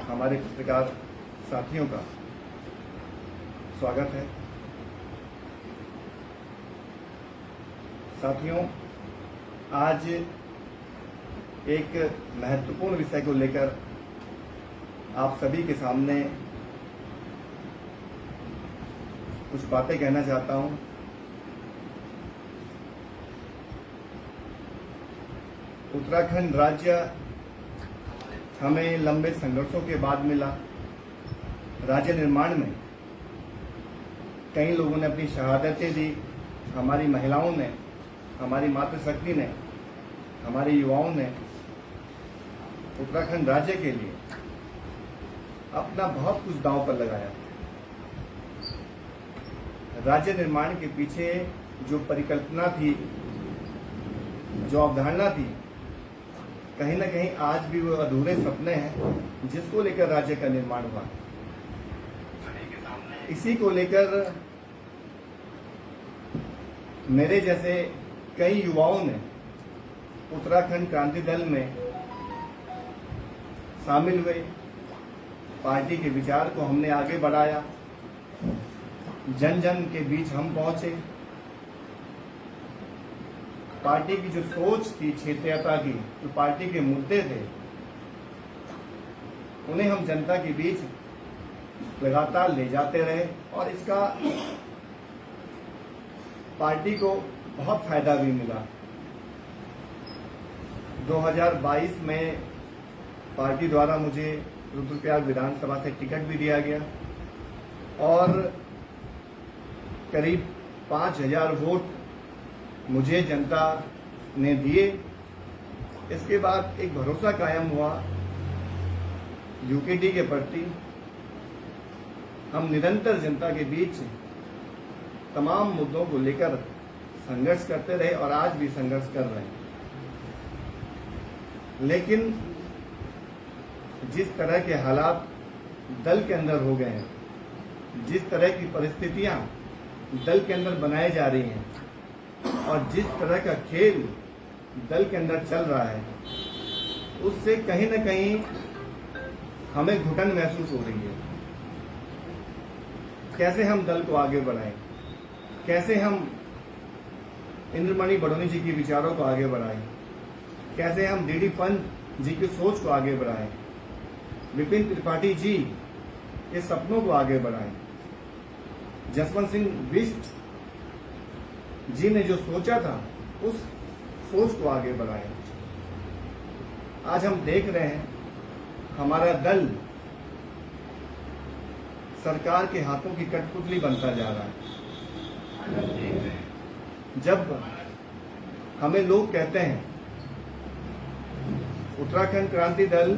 हमारे पत्रकार साथियों का स्वागत है। साथियों, आज एक महत्वपूर्ण विषय को लेकर आप सभी के सामने कुछ बातें कहना चाहता हूं। उत्तराखंड राज्य हमें लंबे संघर्षों के बाद मिला। राज्य निर्माण में कई लोगों ने अपनी शहादतें दी। हमारी महिलाओं ने, हमारी मातृशक्ति ने, हमारे युवाओं ने उत्तराखंड राज्य के लिए अपना बहुत कुछ दांव पर लगाया। राज्य निर्माण के पीछे जो परिकल्पना थी, जो अवधारणा थी, कहीं न कहीं आज भी वो अधूरे सपने हैं जिसको लेकर राज्य का निर्माण हुआ। इसी को लेकर मेरे जैसे कई युवाओं ने उत्तराखंड क्रांति दल में शामिल हुए। पार्टी के विचार को हमने आगे बढ़ाया, जन जन के बीच हम पहुंचे। पार्टी की जो सोच थी क्षेत्रीयता की, जो पार्टी के मुद्दे थे, उन्हें हम जनता के बीच लगातार ले जाते रहे और इसका पार्टी को बहुत फायदा भी मिला। 2022 में पार्टी द्वारा मुझे रुद्रप्रयाग विधानसभा से टिकट भी दिया गया और करीब 5000 वोट मुझे जनता ने दिए। इसके बाद एक भरोसा कायम हुआ यूकेडी के प्रति। हम निरंतर जनता के बीच तमाम मुद्दों को लेकर संघर्ष करते रहे और आज भी संघर्ष कर रहे हैं। लेकिन जिस तरह के हालात दल के अंदर हो गए हैं, जिस तरह की परिस्थितियां दल के अंदर बनाई जा रही हैं और जिस तरह का खेल दल के अंदर चल रहा है, उससे कहीं न कहीं हमें घुटन महसूस हो रही है। कैसे हम दल को आगे बढ़ाएं, कैसे हम इंद्रमणि बडोनी जी के विचारों को आगे बढ़ाएं, कैसे हम डीडी पंत जी की सोच को आगे बढ़ाएं, विपिन त्रिपाठी जी के सपनों को आगे बढ़ाएं, जसवंत सिंह बिष्ट जी ने जो सोचा था उस सोच को आगे बढ़ाएं। आज हम देख रहे हैं हमारा दल सरकार के हाथों की कठपुतली बनता जा रहा है। जब हमें लोग कहते हैं उत्तराखंड क्रांति दल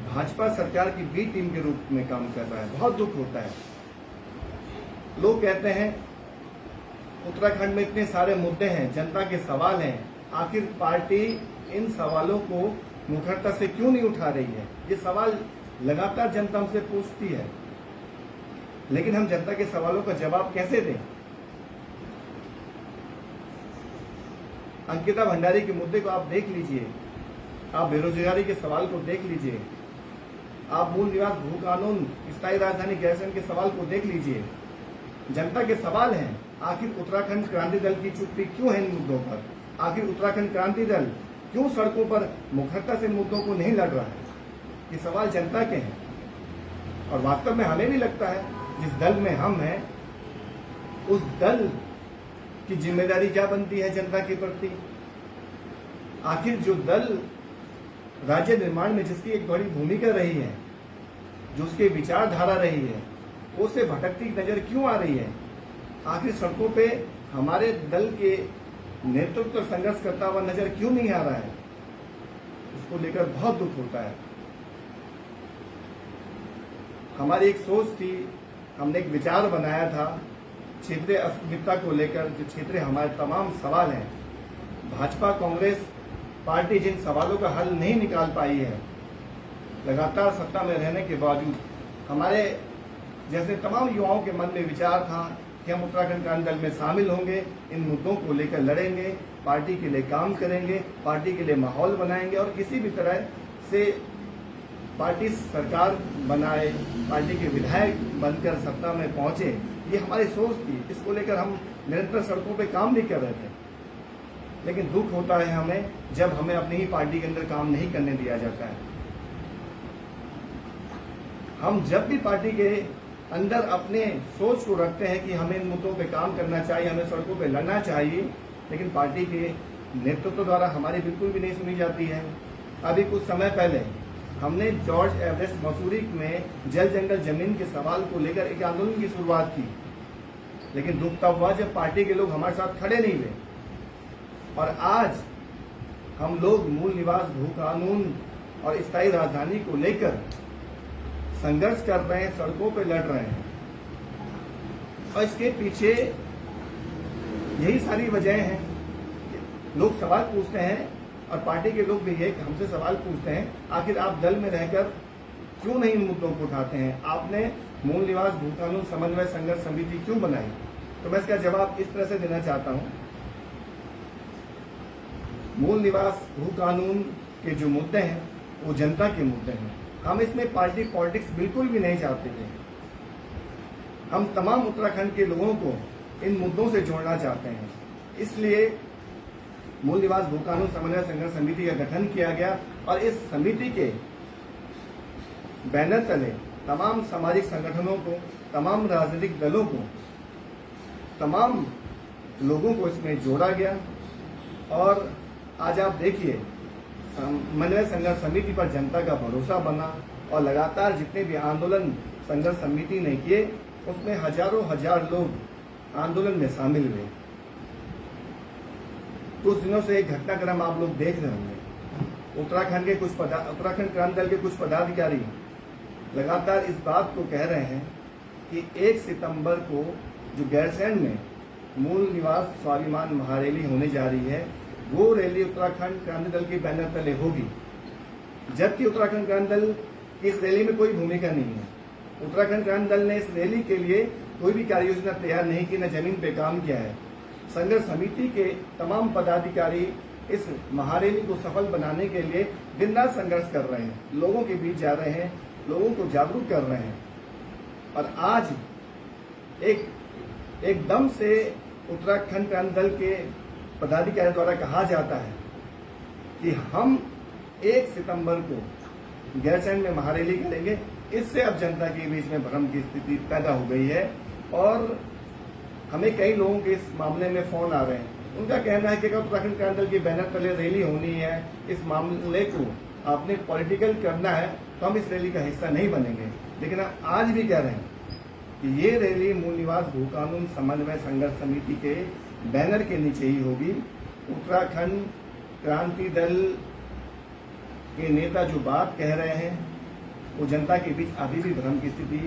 भाजपा सरकार की बी टीम के रूप में काम कर रहा है, बहुत दुख होता है। लोग कहते हैं उत्तराखंड में इतने सारे मुद्दे हैं, जनता के सवाल हैं, आखिर पार्टी इन सवालों को मुखरता से क्यों नहीं उठा रही है? ये सवाल लगातार जनता हमसे पूछती है, लेकिन हम जनता के सवालों का जवाब कैसे दें? अंकिता भंडारी के मुद्दे को आप देख लीजिए, आप बेरोजगारी के सवाल को देख लीजिए, आप मूल निवास भू कानून, स्थायी राजधानी गैरसैंण के सवाल को देख लीजिए। जनता के सवाल हैं, आखिर उत्तराखंड क्रांति दल की चुप्पी क्यों है इन मुद्दों पर? आखिर उत्तराखंड क्रांति दल क्यों सड़कों पर मुखरता से इन मुद्दों को नहीं लड़ रहा है? ये सवाल जनता के हैं और वास्तव में हमें भी लगता है जिस दल में हम हैं, उस दल की जिम्मेदारी क्या बनती है जनता के प्रति। आखिर जो दल राज्य निर्माण में जिसकी एक बड़ी भूमिका रही है, जो उसकी विचारधारा रही है, वो से भटकती नजर क्यों आ रही है? आखिर सड़कों पे हमारे दल के नेतृत्व और संघर्ष करता हुआ नजर क्यों नहीं आ रहा है? इसको लेकर बहुत दुख होता है। हमारी एक सोच थी, हमने एक विचार बनाया था क्षेत्रीय अस्मिता को लेकर, जो क्षेत्रीय हमारे तमाम सवाल हैं। भाजपा कांग्रेस पार्टी जिन सवालों का हल नहीं निकाल पाई है, लगातार सत्ता में रहने के बावजूद, हमारे जैसे तमाम युवाओं के मन में विचार था कि हम उत्तराखंड क्रांति दल में शामिल होंगे, इन मुद्दों को लेकर लड़ेंगे, पार्टी के लिए काम करेंगे, पार्टी के लिए माहौल बनाएंगे और किसी भी तरह से पार्टी सरकार बनाए, पार्टी के विधायक बनकर सत्ता में पहुंचे, ये हमारी सोच थी। इसको लेकर हम निरंतर सड़कों पे काम भी कर रहे थे। लेकिन दुख होता है हमें जब हमें अपनी ही पार्टी के अंदर काम नहीं करने दिया जाता है। हम जब भी पार्टी के अंदर अपने सोच को रखते हैं कि हमें इन मुद्दों पे काम करना चाहिए, हमें सड़कों पे लड़ना चाहिए, लेकिन पार्टी के नेतृत्व द्वारा हमारी बिल्कुल भी नहीं सुनी जाती है। अभी कुछ समय पहले हमने जॉर्ज एवरेस्ट मसूरी में जल जंगल जमीन के सवाल को लेकर एक आंदोलन की शुरुआत की, लेकिन दुख तब हुआ जब पार्टी के लोग हमारे साथ खड़े नहीं हुए। और आज हम लोग मूल निवास भू कानून और स्थायी राजधानी को लेकर संघर्ष कर रहे हैं, सड़कों पर लड़ रहे हैं। और इसके पीछे यही सारी वजह हैं। लोग सवाल पूछते हैं और पार्टी के लोग भी ये हमसे सवाल पूछते हैं, आखिर आप दल में रहकर क्यों नहीं इन मुद्दों को उठाते हैं? आपने मूल निवास भू कानून समन्वय संघर्ष समिति क्यों बनाई? तो मैं इसका जवाब इस तरह से देना चाहता हूं। मूल निवास भू कानून के जो मुद्दे हैं वो जनता के मुद्दे हैं। हम इसमें पार्टी पॉलिटिक्स बिल्कुल भी नहीं चाहते थे। हम तमाम उत्तराखंड के लोगों को इन मुद्दों से जोड़ना चाहते हैं। इसलिए मूल निवास भू कानून समन्वय संघर्ष समिति का गठन किया गया और इस समिति के बैनर तले तमाम सामाजिक संगठनों को, तमाम राजनीतिक दलों को, तमाम लोगों को इसमें जोड़ा गया। और आज आप देखिए, समन्वय संघर्ष समिति पर जनता का भरोसा बना और लगातार जितने भी आंदोलन संघर्ष समिति ने किए उसमें हजारों हजार लोग आंदोलन में शामिल हुए। कुछ दिनों से एक घटनाक्रम आप लोग देख रहे होंगे। उत्तराखंड क्रांति दल के कुछ पदाधिकारी लगातार इस बात को कह रहे हैं कि 1 सितंबर को जो गैरसैंण में मूल निवास स्वाभिमान महारैली होने जा रही है, वो रैली उत्तराखंड क्रांति दल के बैनर तले होगी, जबकि उत्तराखंड क्रांति दल की इस रैली में कोई भूमिका नहीं है। उत्तराखंड क्रांति दल ने इस रैली के लिए कोई भी कार्य योजना तैयार नहीं की, न जमीन पे काम किया है। संघर्ष समिति के तमाम पदाधिकारी इस महारैली को सफल बनाने के लिए दिन रात संघर्ष कर रहे हैं, लोगों के बीच जा रहे हैं, लोगों को जागरूक कर रहे हैं। और आज एकदम से उत्तराखंड क्रांति दल के पदाधिकारी द्वारा कहा जाता है कि हम 1 सितंबर को गैरसैंण में महारैली करेंगे। इससे अब जनता के बीच में भ्रम की स्थिति पैदा हो गई है और हमें कई लोगों के इस मामले में फोन आ रहे हैं। उनका कहना है कि अगर उत्तराखंड क्रांति दल के बैनर तले रैली होनी है, इस मामले को आपने पॉलिटिकल करना है, तो हम इस रैली का हिस्सा नहीं बनेंगे। लेकिन हम आज भी कह रहे हैं कि ये रैली मूल निवास भू कानून समन्वय संघर्ष समिति के बैनर के नीचे ही होगी। उत्तराखंड क्रांति दल के नेता जो बात कह रहे हैं वो जनता के बीच अभी भी भ्रम की स्थिति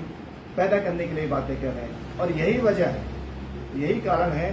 पैदा करने के लिए बातें कर रहे हैं। और यही वजह है, यही कारण है